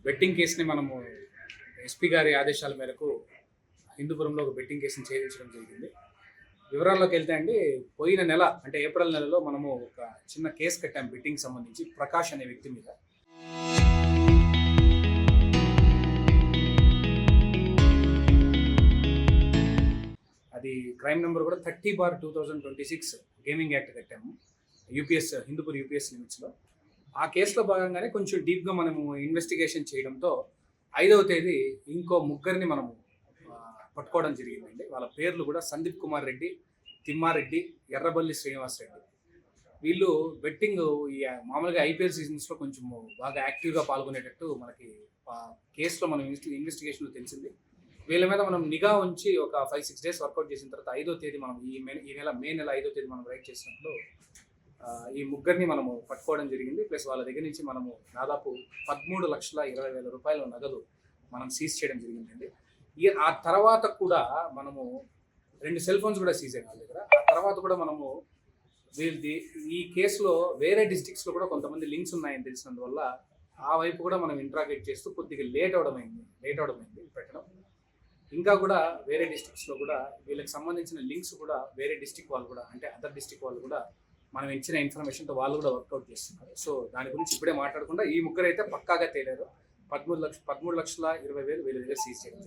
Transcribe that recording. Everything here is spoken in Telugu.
బెట్టింగ్ కేసుని మనము ఎస్పీ గారి ఆదేశాల మేరకు హిందూపురంలో ఒక బెట్టింగ్ కేసుని ఛేదించడం జరిగింది. వివరాల్లోకి వెళ్తే అండి, పోయిన నెల అంటే ఏప్రిల్ నెలలో మనము ఒక చిన్న కేసు కట్టాం బెట్టింగ్ సంబంధించి ప్రకాష్ అనే వ్యక్తి మీద. అది క్రైమ్ నెంబర్ కూడా 30/2026 గేమింగ్ యాక్ట్ కట్టాము హిందూపూర్ యూపీఎస్ లిమిట్స్లో. ఆ కేసులో భాగంగానే కొంచెం డీప్గా మనము ఇన్వెస్టిగేషన్ చేయడంతో 5వ తేదీ ఇంకో ముగ్గురిని మనము పట్టుకోవడం జరిగిందండి. వాళ్ళ పేర్లు కూడా సందీప్ కుమార్ రెడ్డి, తిమ్మారెడ్డి, ఎర్రబల్లి శ్రీనివాస్ రెడ్డి. వీళ్ళు బెట్టింగ్ ఈ మామూలుగా ఐపీఎల్ సీజన్స్లో కొంచెం బాగా యాక్టివ్గా పాల్గొనేటట్టు మనకి కేసులో మనం ఇన్వెస్టిగేషన్లో తెలిసింది. వీళ్ళ మీద మనం నిఘా ఉంచి ఒక 5-6 డేస్ వర్కౌట్ చేసిన తర్వాత 5వ తేదీ మనం మే నెల 5వ తేదీ మనం రైడ్ చేసినప్పుడు ఈ ముగ్గురిని మనము పట్టుకోవడం జరిగింది. ప్లస్ వాళ్ళ దగ్గర నుంచి మనము దాదాపు 13,20,000 రూపాయల నగదు మనం సీజ్ చేయడం జరిగిందండి. ఆ తర్వాత కూడా మనము 2 సెల్ ఫోన్స్ కూడా సీజ్ అయిన వాళ్ళ దగ్గర. ఆ తర్వాత కూడా మనము వీళ్ళది ఈ కేసులో వేరే డిస్ట్రిక్ట్స్లో కూడా కొంతమంది లింక్స్ ఉన్నాయని తెలిసినందువల్ల ఆ వైపు కూడా మనం ఇంట్రాగేట్ చేస్తూ కొద్దిగా లేట్ అవడమైంది పెట్టడం. ఇంకా కూడా వేరే డిస్ట్రిక్ట్స్లో కూడా వీళ్ళకి సంబంధించిన లింక్స్ కూడా వేరే డిస్ట్రిక్ట్ వాళ్ళు కూడా, అంటే అదర్ డిస్ట్రిక్ట్ వాళ్ళు కూడా మనం ఇచ్చిన ఇన్ఫర్మేషన్తో వాళ్ళు కూడా వర్కౌట్ చేస్తున్నారు. సో దాని గురించి ఇప్పుడే మాట్లాడకుండా ఈ ముగ్గురు అయితే పక్కాగా తేలారు. 13,20,000 వీళ్ళ దగ్గర సీజ్ చేయడం.